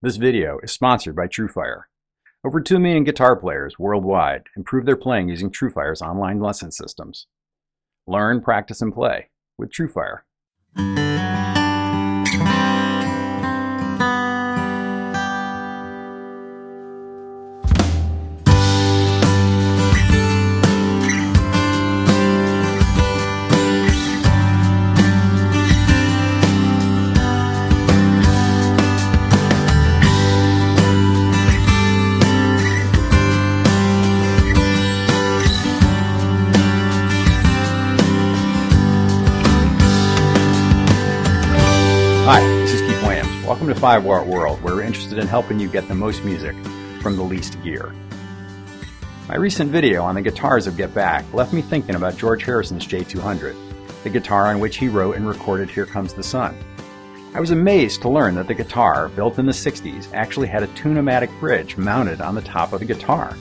This video is sponsored by Truefire. Over 2 million guitar players worldwide improve their playing using Truefire's online lesson systems. Learn, practice, and play with Truefire. Hi, this is Keith Williams. Welcome to 5-Watt World, where we're interested in helping you get the most music from the least gear. My recent video on the guitars of Get Back left me thinking about George Harrison's J200, the guitar on which he wrote and recorded Here Comes the Sun. I was amazed to learn that the guitar, built in the 60s, actually had a tune-o-matic bridge mounted on the top of the guitar.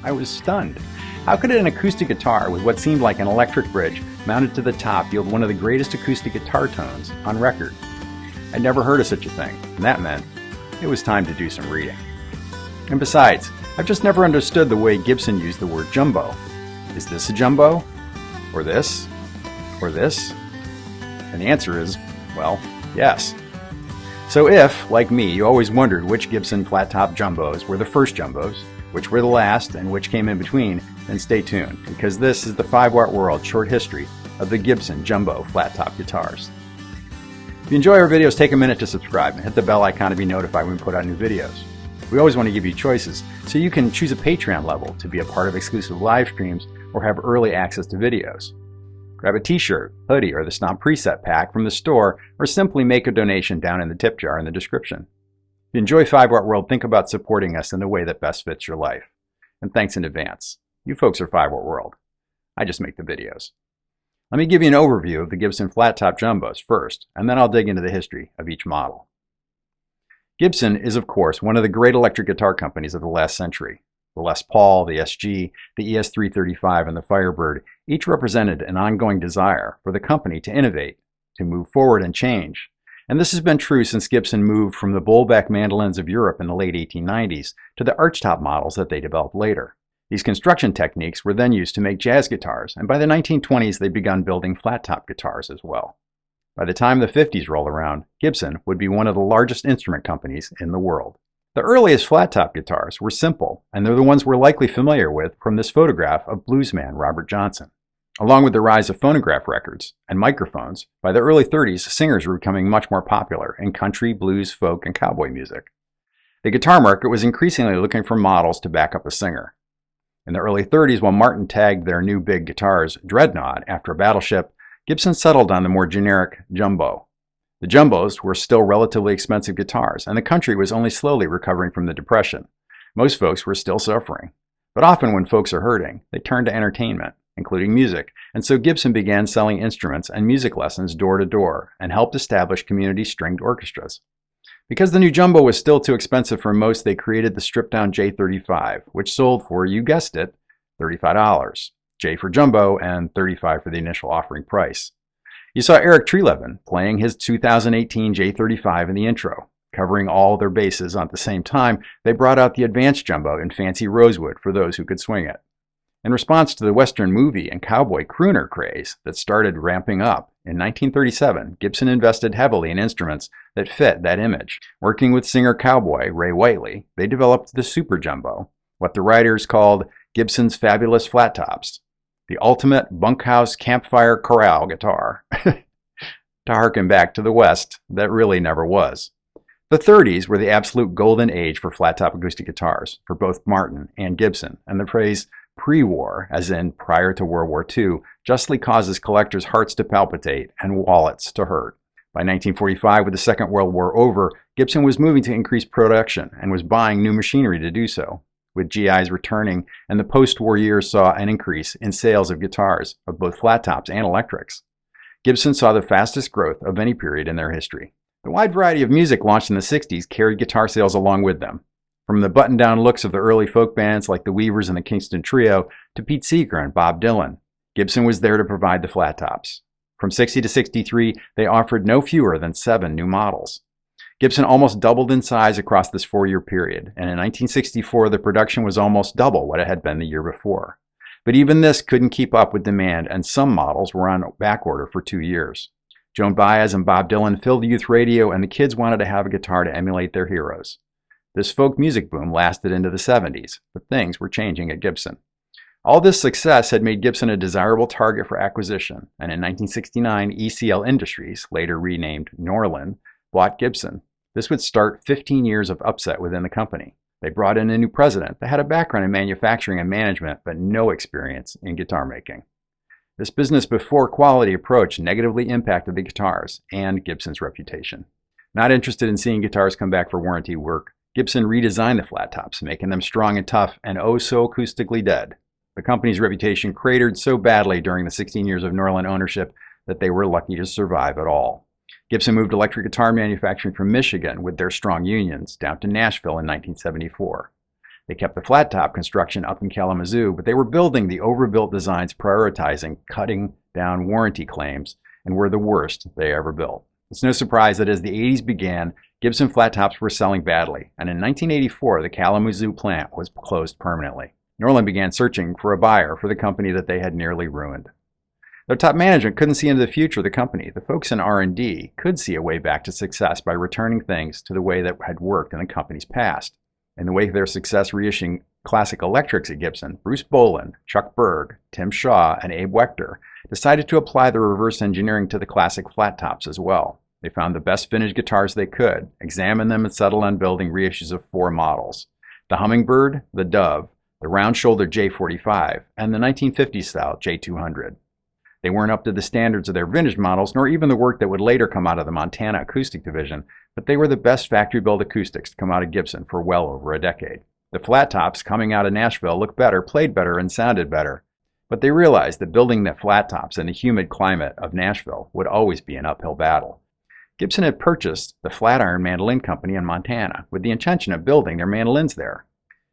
I was stunned. How could an acoustic guitar with what seemed like an electric bridge mounted to the top yield one of the greatest acoustic guitar tones on record? I'd never heard of such a thing, and that meant it was time to do some reading. And besides, I've just never understood the way Gibson used the word jumbo. Is this a jumbo? Or this? Or this? And the answer is, well, yes. So if, like me, you always wondered which Gibson flat-top jumbos were the first jumbos, which were the last, and which came in between, then stay tuned, because this is the 5-Watt World short history of the Gibson jumbo flat-top guitars. If you enjoy our videos, take a minute to subscribe and hit the bell icon to be notified when we put out new videos. We always want to give you choices, so you can choose a Patreon level to be a part of exclusive live streams or have early access to videos. Grab a t-shirt, hoodie, or the Stomp preset pack from the store, or simply make a donation down in the tip jar in the description. If you enjoy 5-Watt World, think about supporting us in the way that best fits your life. And thanks in advance. You folks are 5-Watt World. I just make the videos. Let me give you an overview of the Gibson flat-top jumbos first, and then I'll dig into the history of each model. Gibson is, of course, one of the great electric guitar companies of the last century. The Les Paul, the SG, the ES-335, and the Firebird each represented an ongoing desire for the company to innovate, to move forward and change. And this has been true since Gibson moved from the bowlback mandolins of Europe in the late 1890s to the archtop models that they developed later. These construction techniques were then used to make jazz guitars, and by the 1920s they begun building flat-top guitars as well. By the time the 50s rolled around, Gibson would be one of the largest instrument companies in the world. The earliest flat-top guitars were simple, and they're the ones we're likely familiar with from this photograph of bluesman Robert Johnson. Along with the rise of phonograph records and microphones, by the early 30s singers were becoming much more popular in country, blues, folk, and cowboy music. The guitar market was increasingly looking for models to back up a singer. In the early 30s, while Martin tagged their new big guitars Dreadnought after a battleship, Gibson settled on the more generic jumbo. The jumbos were still relatively expensive guitars, and the country was only slowly recovering from the Depression. Most folks were still suffering. But often when folks are hurting, they turn to entertainment, including music, and so Gibson began selling instruments and music lessons door to door and helped establish community stringed orchestras. Because the new jumbo was still too expensive for most, they created the stripped-down J35, which sold for, you guessed it, $35. J for jumbo and $35 for the initial offering price. You saw Eric Treleaven playing his 2018 J35 in the intro. Covering all their bases at the same time, they brought out the advanced jumbo in fancy rosewood for those who could swing it. In response to the Western movie and cowboy crooner craze that started ramping up, in 1937, Gibson invested heavily in instruments that fit that image. Working with singer-cowboy Ray Whiteley, they developed the Super Jumbo, what the writers called Gibson's fabulous flat tops, the ultimate bunkhouse campfire corral guitar, to harken back to the West that really never was. The 30s were the absolute golden age for flat-top acoustic guitars, for both Martin and Gibson, and the phrase pre-war, as in prior to World War II, justly causes collectors' hearts to palpitate and wallets to hurt. By 1945, with the Second World War over, Gibson was moving to increase production and was buying new machinery to do so. With GIs returning, and the post-war years saw an increase in sales of guitars, of both flat tops and electrics. Gibson saw the fastest growth of any period in their history. The wide variety of music launched in the 60s carried guitar sales along with them. From the button-down looks of the early folk bands like the Weavers and the Kingston Trio to Pete Seeger and Bob Dylan, Gibson was there to provide the flat tops. From 60 to 63, they offered no fewer than 7 new models. Gibson almost doubled in size across this 4-year period, and in 1964 the production was almost double what it had been the year before. But even this couldn't keep up with demand, and some models were on backorder for 2 years. Joan Baez and Bob Dylan filled youth radio, and the kids wanted to have a guitar to emulate their heroes. This folk music boom lasted into the 70s, but things were changing at Gibson. All this success had made Gibson a desirable target for acquisition, and in 1969 ECL Industries, later renamed Norlin, bought Gibson. This would start 15 years of upset within the company. They brought in a new president that had a background in manufacturing and management, but no experience in guitar making. This business before quality approach negatively impacted the guitars and Gibson's reputation. Not interested in seeing guitars come back for warranty work, Gibson redesigned the flat tops, making them strong and tough and oh so acoustically dead. The company's reputation cratered so badly during the 16 years of Norlin ownership that they were lucky to survive at all. Gibson moved electric guitar manufacturing from Michigan with their strong unions down to Nashville in 1974. They kept the flat top construction up in Kalamazoo, but they were building the overbuilt designs prioritizing cutting down warranty claims and were the worst they ever built. It's no surprise that as the 80s began, Gibson flat tops were selling badly, and in 1984 the Kalamazoo plant was closed permanently. Norlin began searching for a buyer for the company that they had nearly ruined. Their top management couldn't see into the future of the company. The folks in R&D could see a way back to success by returning things to the way that had worked in the company's past. In the wake of their success reissuing classic electrics at Gibson, Bruce Boland, Chuck Berg, Tim Shaw, and Abe Wechter decided to apply the reverse engineering to the classic flat tops as well. They found the best vintage guitars they could, examined them, and settled on building reissues of 4 models: the Hummingbird, the Dove, the round-shouldered J45, and the 1950s style J200. They weren't up to the standards of their vintage models, nor even the work that would later come out of the Montana Acoustic Division, but they were the best factory-built acoustics to come out of Gibson for well over a decade. The flat tops coming out of Nashville looked better, played better, and sounded better, but they realized that building the flat tops in the humid climate of Nashville would always be an uphill battle. Gibson had purchased the Flatiron Mandolin Company in Montana with the intention of building their mandolins there.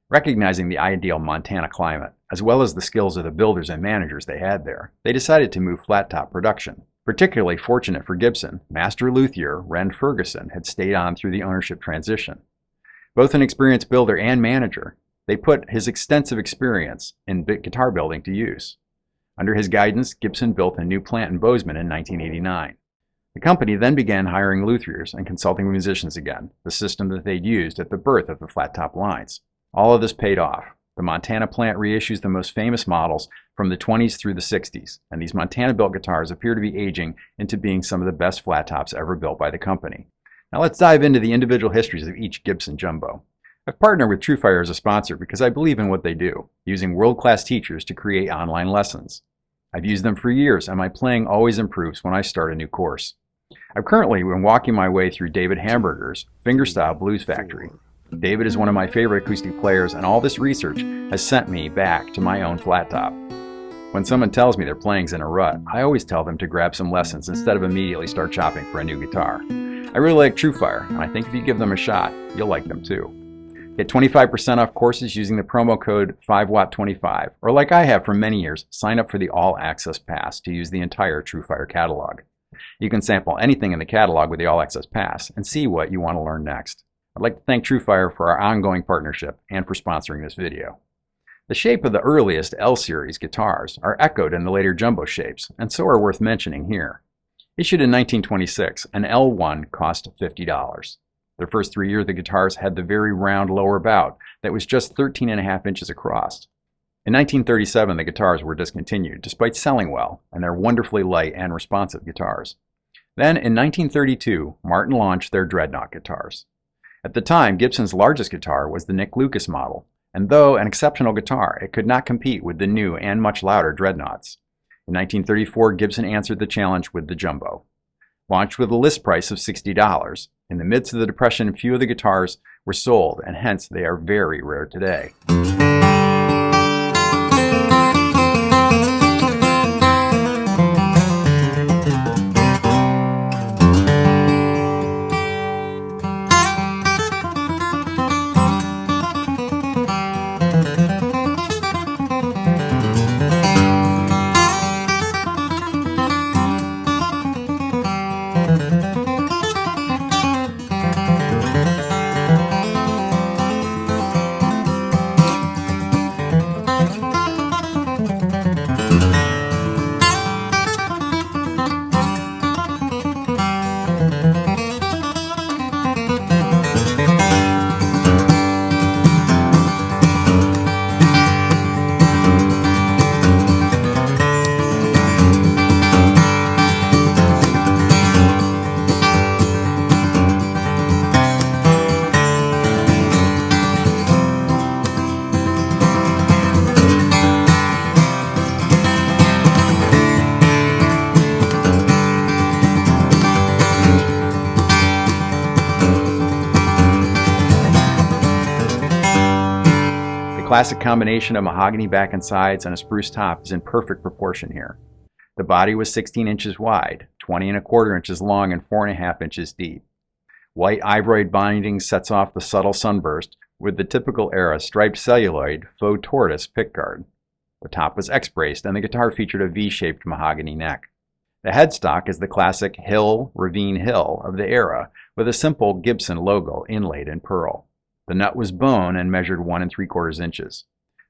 Recognizing the ideal Montana climate, as well as the skills of the builders and managers they had there, they decided to move flat top production. Particularly fortunate for Gibson, master luthier Ren Ferguson had stayed on through the ownership transition. Both an experienced builder and manager, they put his extensive experience in guitar building to use. Under his guidance, Gibson built a new plant in Bozeman in 1989. The company then began hiring luthiers and consulting with musicians again, the system that they'd used at the birth of the flat top lines. All of this paid off. The Montana plant reissues the most famous models from the 20s through the 60s, and these Montana-built guitars appear to be aging into being some of the best flat tops ever built by the company. Now let's dive into the individual histories of each Gibson jumbo. I've partnered with Truefire as a sponsor because I believe in what they do, using world-class teachers to create online lessons. I've used them for years, and my playing always improves when I start a new course. I've currently been walking my way through David Hamburger's Fingerstyle Blues Factory. David is one of my favorite acoustic players, and all this research has sent me back to my own flat top. When someone tells me their playing's in a rut, I always tell them to grab some lessons instead of immediately start shopping for a new guitar. I really like Truefire, and I think if you give them a shot, you'll like them too. Get 25% off courses using the promo code 5watt25, or like I have for many years, sign up for the All Access Pass to use the entire Truefire catalog. You can sample anything in the catalog with the All Access Pass and see what you want to learn next. I'd like to thank Truefire for our ongoing partnership and for sponsoring this video. The shape of the earliest L-Series guitars are echoed in the later jumbo shapes, and so are worth mentioning here. Issued in 1926, an L1 cost $50. The first 3 years the guitars had the very round lower bout that was just 13.5 inches across. In 1937 the guitars were discontinued, despite selling well, and they're wonderfully light and responsive guitars. Then in 1932, Martin launched their Dreadnought guitars. At the time, Gibson's largest guitar was the Nick Lucas model, and though an exceptional guitar, it could not compete with the new and much louder Dreadnoughts. In 1934, Gibson answered the challenge with the Jumbo. Launched with a list price of $60, in the midst of the Depression, few of the guitars were sold, and hence they are very rare today. classic combination of mahogany back and sides and a spruce top is in perfect proportion here. The body was 16 inches wide, 20¼ inches long, and 4½ inches deep. White ivory binding sets off the subtle sunburst with the typical era striped celluloid faux tortoise pickguard. The top was X-braced and the guitar featured a V-shaped mahogany neck. The headstock is the classic hill, ravine hill of the era with a simple Gibson logo inlaid in pearl. The nut was bone and measured 1¾ inches.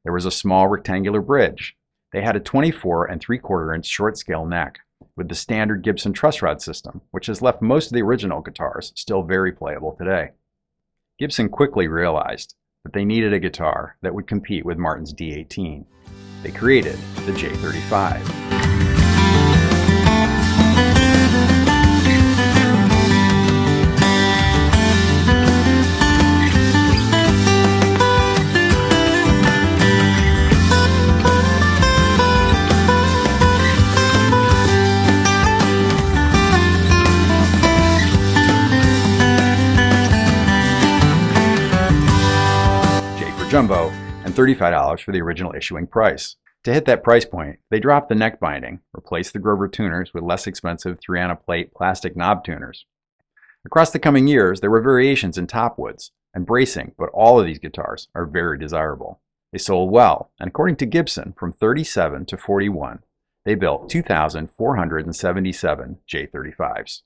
There was a small rectangular bridge. They had a 24¾ inch short scale neck with the standard Gibson truss rod system, which has left most of the original guitars still very playable today. Gibson quickly realized that they needed a guitar that would compete with Martin's D18. They created the J35. Jumbo, and $35 for the original issuing price. To hit that price point, they dropped the neck binding, replaced the Grover tuners with less expensive 3-on-a-plate plastic knob tuners. Across the coming years, there were variations in top woods and bracing, but all of these guitars are very desirable. They sold well, and according to Gibson, from 37 to 41, they built 2,477 J35s.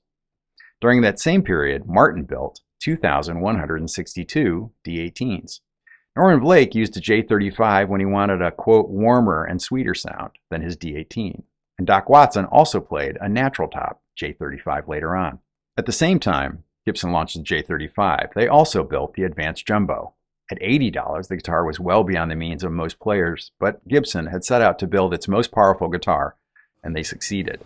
During that same period, Martin built 2,162 D18s. Norman Blake used a J35 when he wanted a, quote, warmer and sweeter sound than his D18. And Doc Watson also played a natural top J35 later on. At the same time Gibson launched the J35, they also built the Advanced Jumbo. At $80, the guitar was well beyond the means of most players, but Gibson had set out to build its most powerful guitar, and they succeeded.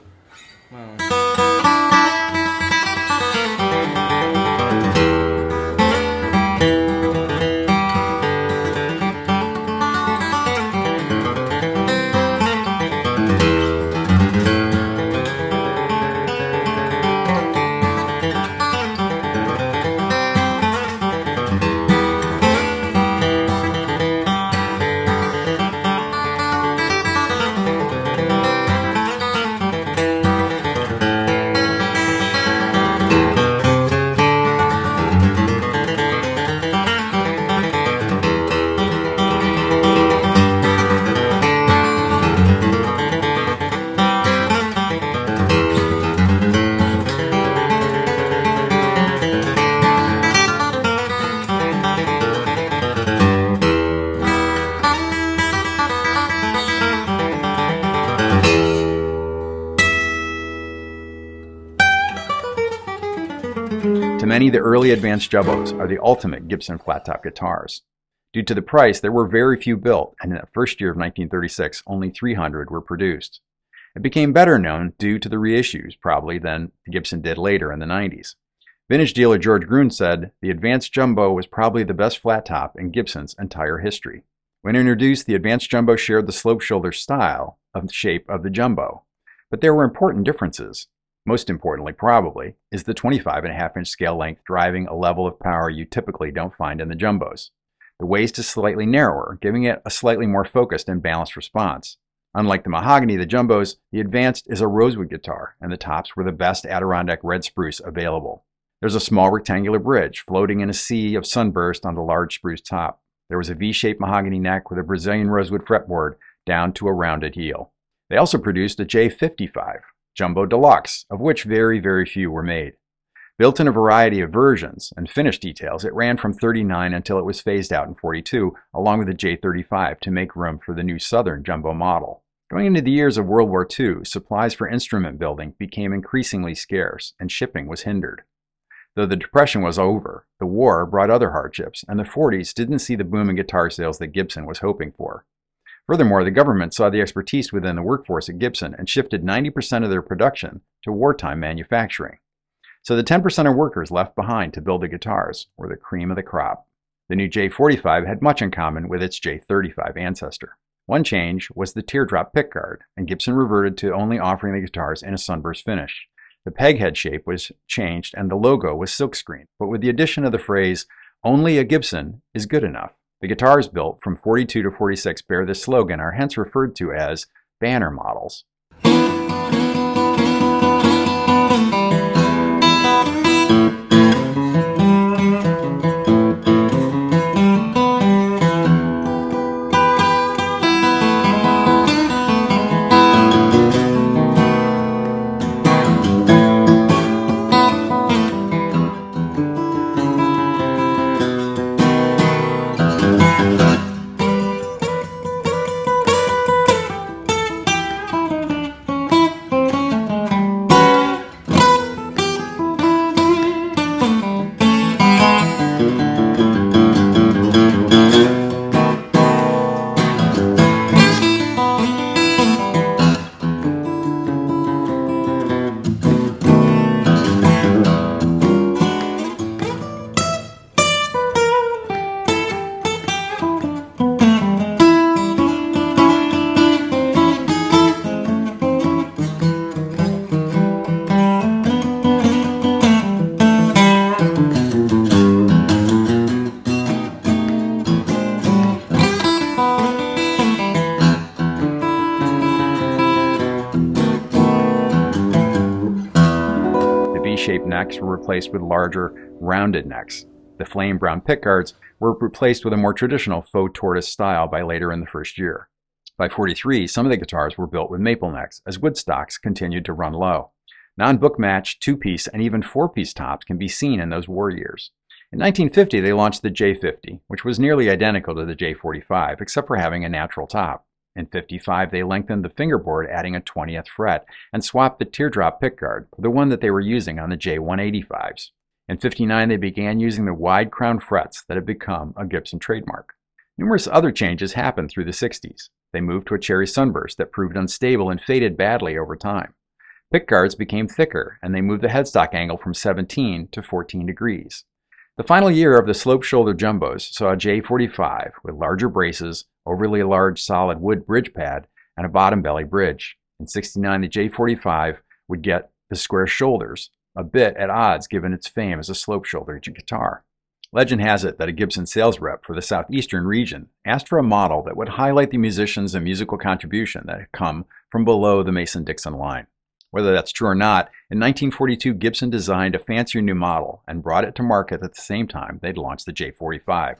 To many, the early Advanced Jumbos are the ultimate Gibson flat-top guitars. Due to the price, there were very few built, and in the first year of 1936, only 300 were produced. It became better known due to the reissues, probably, than Gibson did later in the 90s. Vintage dealer George Gruen said, "The Advanced Jumbo was probably the best flat-top in Gibson's entire history." When introduced, the Advanced Jumbo shared the slope shoulder style of the shape of the Jumbo. But there were important differences. Most importantly, probably, is the 25½ inch scale length driving a level of power you typically don't find in the Jumbos. The waist is slightly narrower, giving it a slightly more focused and balanced response. Unlike the mahogany, the Jumbos, the Advanced is a rosewood guitar, and the tops were the best Adirondack red spruce available. There's a small rectangular bridge floating in a sea of sunburst on the large spruce top. There was a V-shaped mahogany neck with a Brazilian rosewood fretboard down to a rounded heel. They also produced a J55. Jumbo Deluxe, of which very, very few were made. Built in a variety of versions and finish details, it ran from 39 until it was phased out in 42, along with the J35 to make room for the new Southern Jumbo model. Going into the years of World War II, supplies for instrument building became increasingly scarce, and shipping was hindered. Though the Depression was over, the war brought other hardships, and the 40s didn't see the boom in guitar sales that Gibson was hoping for. Furthermore, the government saw the expertise within the workforce at Gibson and shifted 90% of their production to wartime manufacturing. So the 10% of workers left behind to build the guitars were the cream of the crop. The new J45 had much in common with its J35 ancestor. One change was the teardrop pickguard, and Gibson reverted to only offering the guitars in a sunburst finish. The peg head shape was changed and the logo was silkscreened, but with the addition of the phrase, "Only a Gibson is good enough," The guitars built from 42 to 46 bear this slogan are hence referred to as banner models. V-shaped necks were replaced with larger, rounded necks. The flame brown pickguards were replaced with a more traditional faux tortoise style by later in the first year. By 43, some of the guitars were built with maple necks, as wood stocks continued to run low. Non-book match, two-piece, and even four-piece tops can be seen in those war years. In 1950, they launched the J50, which was nearly identical to the J45, except for having a natural top. In 55, they lengthened the fingerboard, adding a 20th fret, and swapped the teardrop pickguard for the one that they were using on the J185s. In 59, they began using the wide crown frets that had become a Gibson trademark. Numerous other changes happened through the 60s. They moved to a cherry sunburst that proved unstable and faded badly over time. Pickguards became thicker, and they moved the headstock angle from 17 to 14 degrees. The final year of the slope-shoulder jumbos saw a J45 with larger braces, overly large solid wood bridge pad, and a bottom belly bridge. In 69, the J45 would get the square shoulders, a bit at odds given its fame as a slope-shoulder guitar. Legend has it that a Gibson sales rep for the southeastern region asked for a model that would highlight the musicians and musical contribution that had come from below the Mason-Dixon line. Whether that's true or not, in 1942 Gibson designed a fancier new model and brought it to market at the same time they'd launched the J45.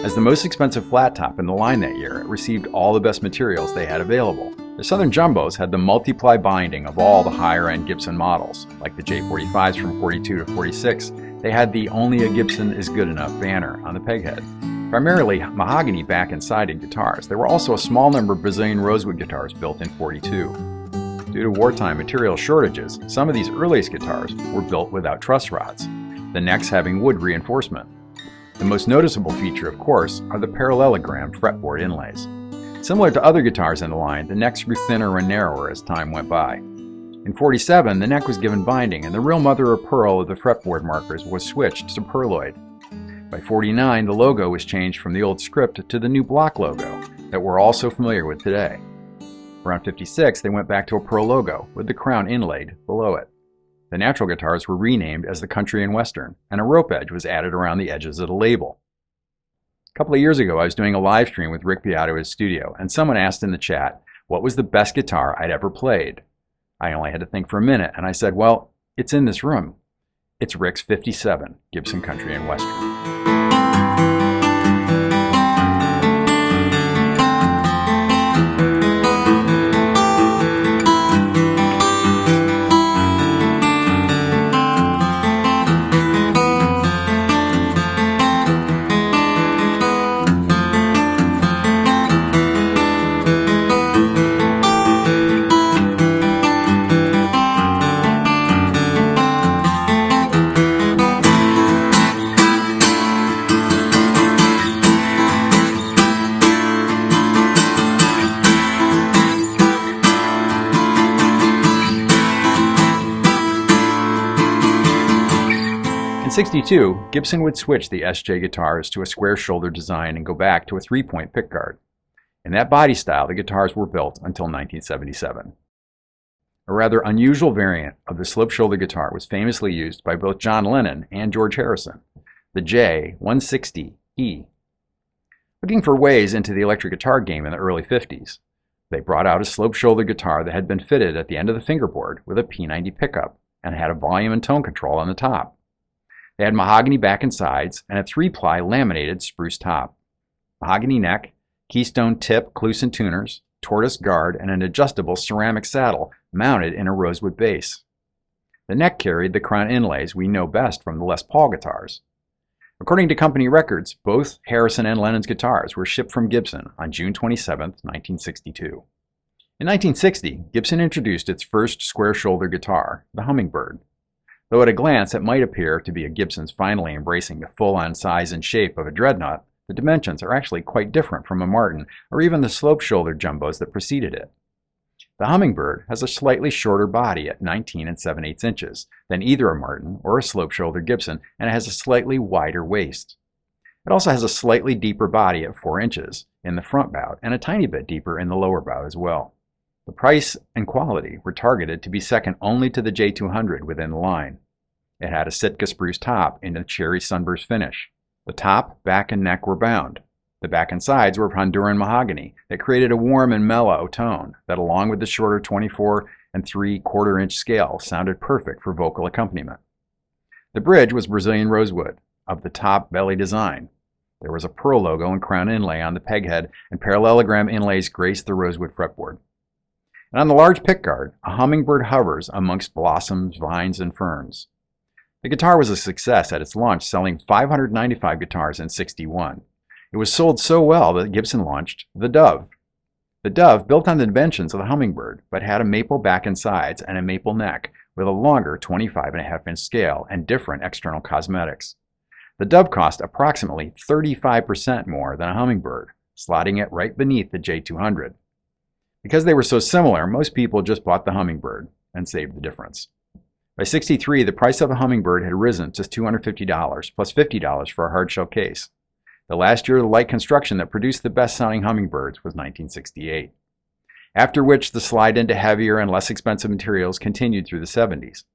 As the most expensive flat top in the line that year, it received all the best materials they had available. The Southern Jumbos had the multiply binding of all the higher-end Gibson models. Like the J45s from 42 to 46, they had the "Only a Gibson is Good Enough" banner on the peghead. Primarily mahogany back and sided guitars, there were also a small number of Brazilian rosewood guitars built in 42. Due to wartime material shortages, some of these earliest guitars were built without truss rods, the necks having wood reinforcement. The most noticeable feature, of course, are the parallelogram fretboard inlays. Similar to other guitars in the line, the necks grew thinner and narrower as time went by. In 47, the neck was given binding, and the real mother of pearl of the fretboard markers was switched to pearloid. By 49, the logo was changed from the old script to the new block logo that we're all so familiar with today. Around 56, they went back to a pearl logo with the crown inlaid below it. The natural guitars were renamed as the Country and Western, and a rope edge was added around the edges of the label. A couple of years ago, I was doing a live stream with Rick Beato at his studio, and someone asked in the chat, what was the best guitar I'd ever played? I only had to think for a minute, and I said, well, it's in this room. It's Rick's 57 Gibson Country and Western. In '62, Gibson would switch the SJ guitars to a square shoulder design and go back to a 3-point pickguard. In that body style, the guitars were built until 1977. A rather unusual variant of the slope shoulder guitar was famously used by both John Lennon and George Harrison, the J160E. Looking for ways into the electric guitar game in the early 50s, they brought out a slope shoulder guitar that had been fitted at the end of the fingerboard with a P90 pickup and had a volume and tone control on the top. They had mahogany back and sides and a 3-ply laminated spruce top, mahogany neck, keystone tip Kluson tuners, tortoise guard, and an adjustable ceramic saddle mounted in a rosewood base. The neck carried the crown inlays we know best from the Les Paul guitars. According to company records, both Harrison and Lennon's guitars were shipped from Gibson on June 27, 1962. In 1960, Gibson introduced its first square shoulder guitar, the Hummingbird. Though at a glance it might appear to be a Gibson's finally embracing the full-on size and shape of a dreadnought, the dimensions are actually quite different from a Martin or even the slope-shouldered jumbos that preceded it. The Hummingbird has a slightly shorter body at 19 7/8 inches than either a Martin or a slope-shouldered Gibson, and it has a slightly wider waist. It also has a slightly deeper body at 4 inches in the front bout and a tiny bit deeper in the lower bout as well. The price and quality were targeted to be second only to the J200 within the line. It had a Sitka spruce top in a cherry sunburst finish. The top, back, and neck were bound. The back and sides were Honduran mahogany that created a warm and mellow tone that, along with the shorter 24 3/4 inch scale, sounded perfect for vocal accompaniment. The bridge was Brazilian rosewood of the top belly design. There was a pearl logo and crown inlay on the peghead, and parallelogram inlays graced the rosewood fretboard. And on the large pickguard, a hummingbird hovers amongst blossoms, vines, and ferns. The guitar was a success at its launch, selling 595 guitars in '61. It was sold so well that Gibson launched the Dove. The Dove built on the dimensions of the Hummingbird, but had a maple back and sides and a maple neck with a longer 25.5-inch scale and different external cosmetics. The Dove cost approximately 35% more than a Hummingbird, slotting it right beneath the J200. Because they were so similar, most people just bought the Hummingbird and saved the difference. By '63, the price of a Hummingbird had risen to $250 plus $50 for a hardshell case. The last year of the light construction that produced the best-selling Hummingbirds was 1968, after which the slide into heavier and less expensive materials continued through the '70s.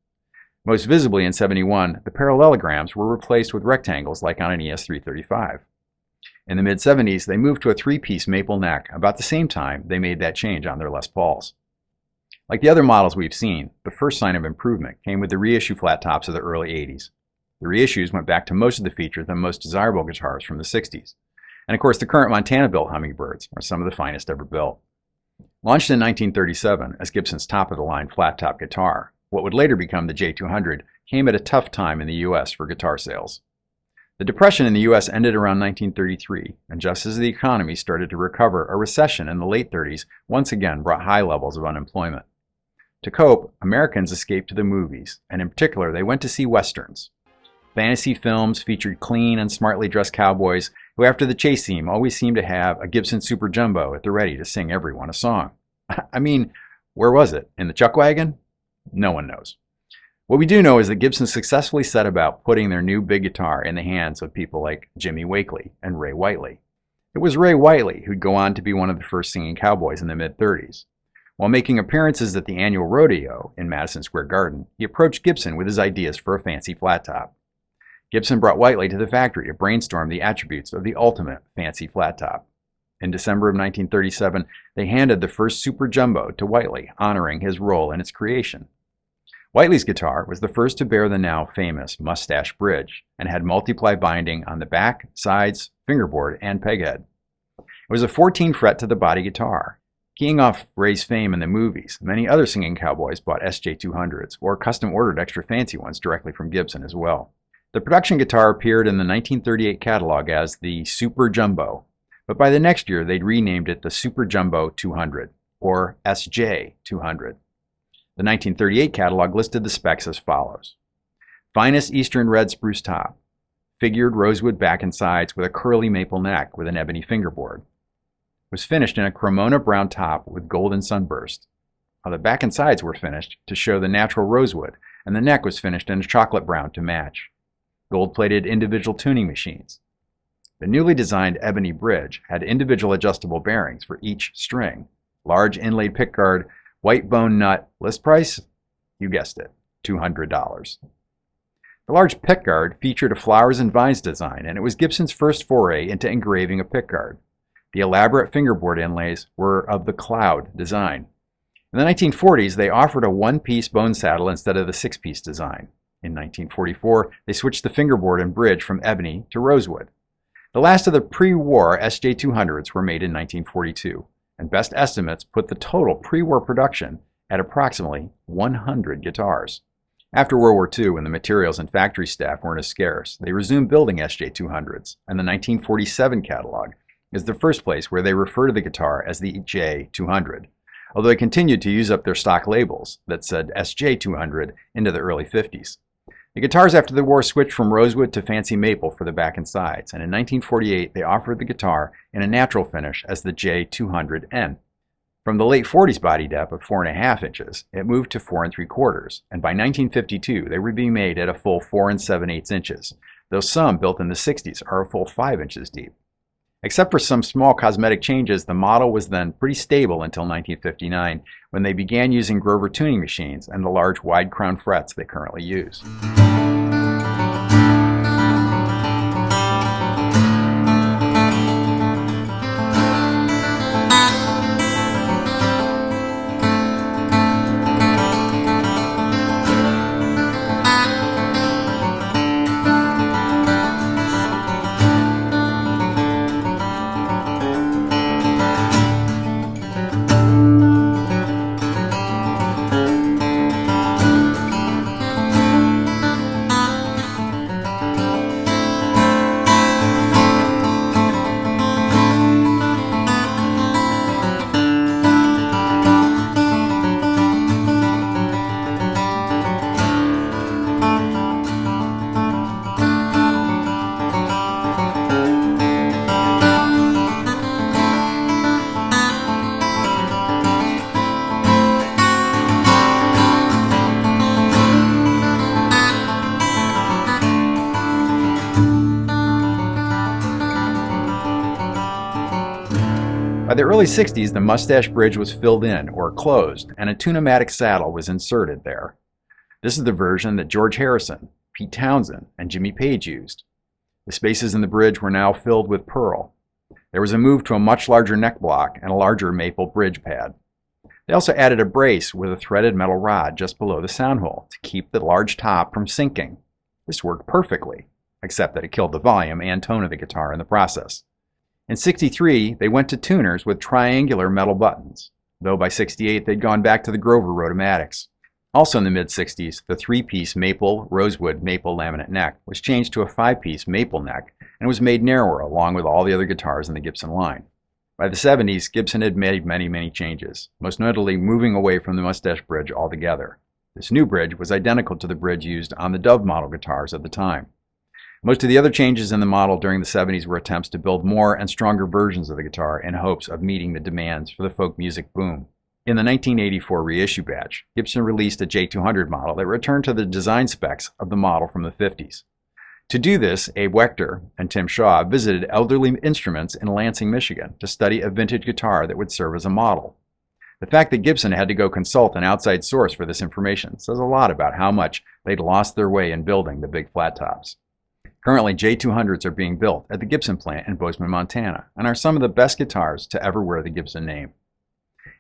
Most visibly in '71, the parallelograms were replaced with rectangles like on an ES-335. In the mid-'70s, they moved to a 3-piece maple neck about the same time they made that change on their Les Pauls. Like the other models we've seen, the first sign of improvement came with the reissue flat tops of the early '80s. The reissues went back to most of the features and most desirable guitars from the '60s. And of course, the current Montana-built Hummingbirds are some of the finest ever built. Launched in 1937 as Gibson's top-of-the-line flat-top guitar, what would later become the J200 came at a tough time in the U.S. for guitar sales. The Depression in the U.S. ended around 1933, and just as the economy started to recover, a recession in the late '30s once again brought high levels of unemployment. To cope, Americans escaped to the movies, and in particular, they went to see westerns. Fantasy films featured clean and smartly dressed cowboys who, after the chase scene, always seemed to have a Gibson Super Jumbo at the ready to sing everyone a song. I mean, where was it? In the chuck wagon? No one knows. What we do know is that Gibson successfully set about putting their new big guitar in the hands of people like Jimmy Wakely and Ray Whiteley. It was Ray Whiteley who'd go on to be one of the first singing cowboys in the mid-30s. While making appearances at the annual rodeo in Madison Square Garden, he approached Gibson with his ideas for a fancy flat top. Gibson brought Whiteley to the factory to brainstorm the attributes of the ultimate fancy flat top. In December of 1937, they handed the first Super Jumbo to Whiteley, honoring his role in its creation. Whiteley's guitar was the first to bear the now famous mustache bridge and had multiply binding on the back, sides, fingerboard, and peghead. It was a 14-fret to the body guitar. Keying off Ray's fame in the movies, many other singing cowboys bought SJ200s or custom-ordered extra fancy ones directly from Gibson as well. The production guitar appeared in the 1938 catalog as the Super Jumbo, but by the next year they'd renamed it the Super Jumbo 200, or SJ200. The 1938 catalog listed the specs as follows: finest eastern red spruce top, figured rosewood back and sides with a curly maple neck with an ebony fingerboard. Was finished in a Cremona brown top with golden sunburst. The back and sides were finished to show the natural rosewood, and the neck was finished in a chocolate brown to match. Gold-plated individual tuning machines. The newly designed ebony bridge had individual adjustable bearings for each string, large inlaid pickguard, white bone nut. List price? You guessed it, $200. The large pickguard featured a flowers and vines design, and it was Gibson's first foray into engraving a pickguard. The elaborate fingerboard inlays were of the cloud design. In the 1940s, they offered a one-piece bone saddle instead of the six-piece design. In 1944, they switched the fingerboard and bridge from ebony to rosewood. The last of the pre-war SJ200s were made in 1942, and best estimates put the total pre-war production at approximately 100 guitars. After World War II, when the materials and factory staff weren't as scarce, they resumed building SJ200s, and the 1947 catalog is the first place where they refer to the guitar as the J200, although they continued to use up their stock labels that said SJ200 into the early 50s. The guitars after the war switched from rosewood to fancy maple for the back and sides, and in 1948 they offered the guitar in a natural finish as the J200N. From the late 40s body depth of 4.5 inches, it moved to 4 3/4, and by 1952 they were being made at a full 4 7/8 inches, though some built in the 60s are a full 5 inches deep. Except for some small cosmetic changes, the model was then pretty stable until 1959, when they began using Grover tuning machines and the large wide crown frets they currently use. By the early 60s, the mustache bridge was filled in, or closed, and a tune-o-matic saddle was inserted there. This is the version that George Harrison, Pete Townsend, and Jimmy Page used. The spaces in the bridge were now filled with pearl. There was a move to a much larger neck block and a larger maple bridge pad. They also added a brace with a threaded metal rod just below the sound hole to keep the large top from sinking. This worked perfectly, except that it killed the volume and tone of the guitar in the process. In '63, they went to tuners with triangular metal buttons, though by '68 they'd gone back to the Grover Rotomatics. Also in the mid-60s, the 3-piece maple, rosewood, maple laminate neck was changed to a 5-piece maple neck and was made narrower along with all the other guitars in the Gibson line. By the '70s, Gibson had made many changes, most notably moving away from the mustache bridge altogether. This new bridge was identical to the bridge used on the Dove model guitars at the time. Most of the other changes in the model during the '70s were attempts to build more and stronger versions of the guitar in hopes of meeting the demands for the folk music boom. In the 1984 reissue batch, Gibson released a J200 model that returned to the design specs of the model from the '50s. To do this, Abe Wechter and Tim Shaw visited Elderly Instruments in Lansing, Michigan to study a vintage guitar that would serve as a model. The fact that Gibson had to go consult an outside source for this information says a lot about how much they'd lost their way in building the big flat tops. Currently, J200s are being built at the Gibson plant in Bozeman, Montana, and are some of the best guitars to ever wear the Gibson name.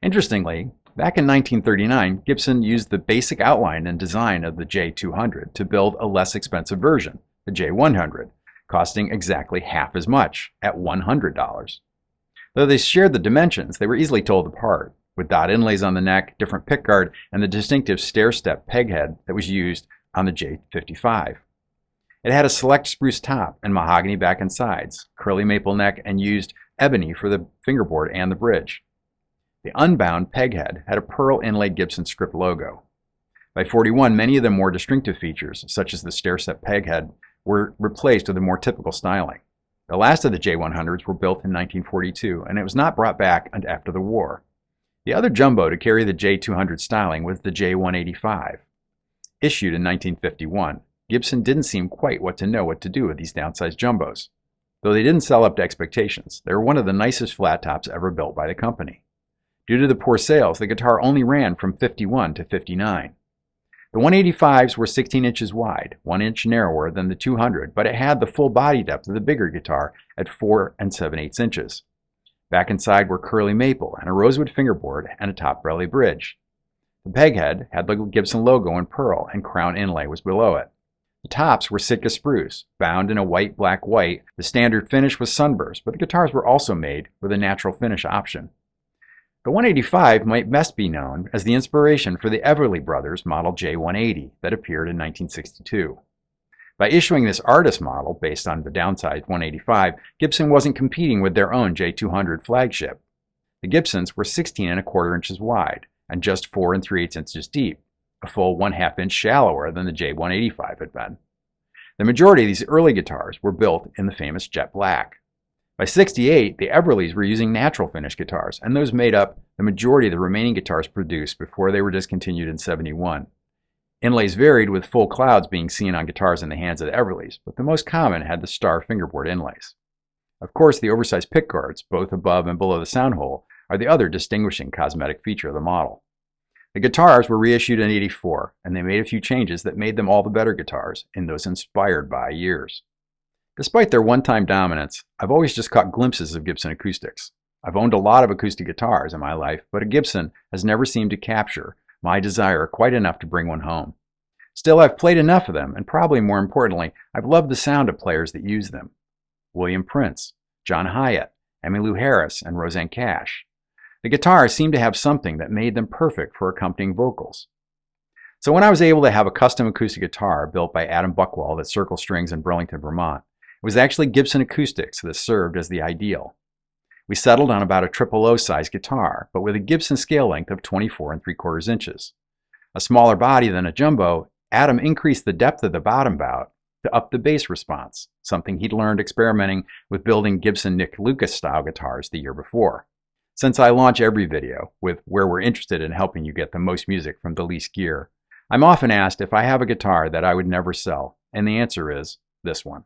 Interestingly, back in 1939, Gibson used the basic outline and design of the J200 to build a less expensive version, the J100, costing exactly half as much, at $100. Though they shared the dimensions, they were easily told apart, with dot inlays on the neck, different pickguard, and the distinctive stair-step peghead that was used on the J55. It had a select spruce top and mahogany back and sides, curly maple neck, and used ebony for the fingerboard and the bridge. The unbound peghead had a pearl inlaid Gibson script logo. By 41, many of the more distinctive features, such as the stair-step peghead, were replaced with a more typical styling. The last of the J100s were built in 1942, and it was not brought back until after the war. The other jumbo to carry the J200 styling was the J185. Issued in 1951, Gibson didn't seem quite what to do with these downsized jumbos. Though they didn't sell up to expectations, they were one of the nicest flat tops ever built by the company. Due to the poor sales, the guitar only ran from 51 to 59. The 185s were 16 inches wide, 1 inch narrower than the 200, but it had the full body depth of the bigger guitar at 4 7/8 inches. Back and side were curly maple and a rosewood fingerboard and a top belly bridge. The peghead had the Gibson logo in pearl and crown inlay was below it. The tops were Sitka spruce, bound in a white, black, white. The standard finish was sunburst, but the guitars were also made with a natural finish option. The 185 might best be known as the inspiration for the Everly Brothers Model J180 that appeared in 1962. By issuing this artist model based on the downsized 185, Gibson wasn't competing with their own J200 flagship. The Gibsons were 16 1/4 inches wide and just 4 3/8 inches deep, a full 1/2 inch shallower than the J185 had been. The majority of these early guitars were built in the famous jet black. By 68, the Everlys were using natural finish guitars, and those made up the majority of the remaining guitars produced before they were discontinued in 71. Inlays varied, with full clouds being seen on guitars in the hands of the Everlys, but the most common had the star fingerboard inlays. Of course, the oversized pickguards, both above and below the sound hole, are the other distinguishing cosmetic feature of the model. The guitars were reissued in 84, and they made a few changes that made them all the better guitars in those inspired by years. Despite their one-time dominance, I've always just caught glimpses of Gibson acoustics. I've owned a lot of acoustic guitars in my life, but a Gibson has never seemed to capture my desire quite enough to bring one home. Still, I've played enough of them, and probably more importantly, I've loved the sound of players that use them. William Prince, John Hyatt, Emmylou Harris, and Roseanne Cash. The guitars seemed to have something that made them perfect for accompanying vocals. So when I was able to have a custom acoustic guitar built by Adam Buckwald at Circle Strings in Burlington, Vermont, it was actually Gibson acoustics that served as the ideal. We settled on about a 000 size guitar, but with a Gibson scale length of 24 3/4 inches. A smaller body than a jumbo, Adam increased the depth of the bottom bout to up the bass response, something he'd learned experimenting with building Gibson Nick Lucas style guitars the year before. Since I launch every video with where we're interested in helping you get the most music from the least gear, I'm often asked if I have a guitar that I would never sell, and the answer is this one.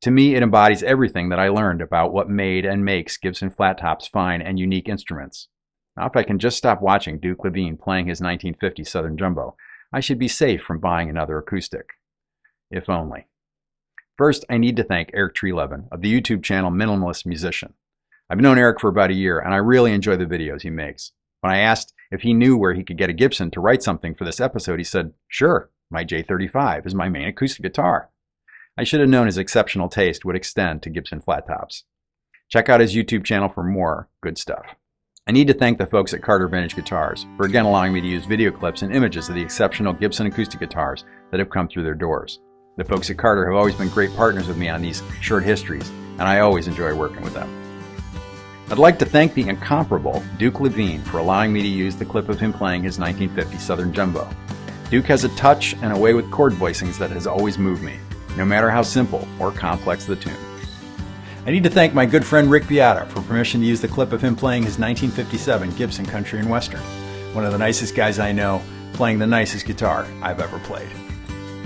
To me, it embodies everything that I learned about what made and makes Gibson flat tops fine and unique instruments. Now, if I can just stop watching Duke Levine playing his 1950 Southern Jumbo, I should be safe from buying another acoustic. If only. First, I need to thank Eric Treleaven of the YouTube channel Minimalist Musician. I've known Eric for about a year, and I really enjoy the videos he makes. When I asked if he knew where he could get a Gibson to write something for this episode, he said, "Sure, my J35 is my main acoustic guitar." I should have known his exceptional taste would extend to Gibson flat tops. Check out his YouTube channel for more good stuff. I need to thank the folks at Carter Vintage Guitars for again allowing me to use video clips and images of the exceptional Gibson acoustic guitars that have come through their doors. The folks at Carter have always been great partners with me on these short histories, and I always enjoy working with them. I'd like to thank the incomparable Duke Levine for allowing me to use the clip of him playing his 1950 Southern Jumbo. Duke has a touch and a way with chord voicings that has always moved me, no matter how simple or complex the tune. I need to thank my good friend Rick Beata for permission to use the clip of him playing his 1957 Gibson Country and Western. One of the nicest guys I know, playing the nicest guitar I've ever played.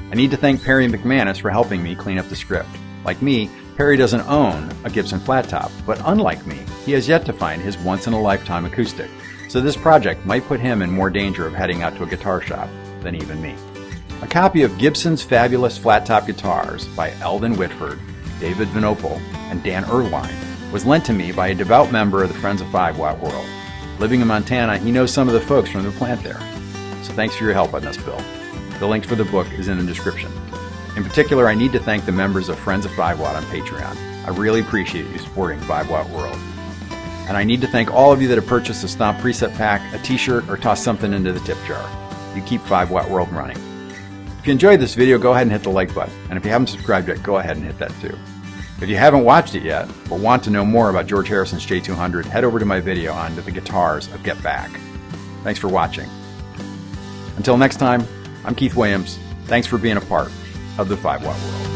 I need to thank Perry McManus for helping me clean up the script. Like me, Perry doesn't own a Gibson flat top, but unlike me, he has yet to find his once-in-a-lifetime acoustic. so this project might put him in more danger of heading out to a guitar shop than even me. A copy of Gibson's fabulous flat-top guitars by Eldon Whitford, David Vinopal, and Dan Erline was lent to me by a devout member of the Friends of 5 Watt World. Living in Montana, he knows some of the folks from the plant there. So thanks for your help on this, Bill. The link for the book is in the description. In particular, I need to thank the members of Friends of 5 Watt on Patreon. I really appreciate you supporting 5 Watt World. And I need to thank all of you that have purchased a Stomp preset pack, a t-shirt, or tossed something into the tip jar. You keep 5 Watt World running. If you enjoyed this video, go ahead and hit the like button. And if you haven't subscribed yet, go ahead and hit that too. If you haven't watched it yet, but want to know more about George Harrison's J200, head over to my video on the guitars of Get Back. Thanks for watching. Until next time, I'm Keith Williams. Thanks for being a part of the 5 Watt World.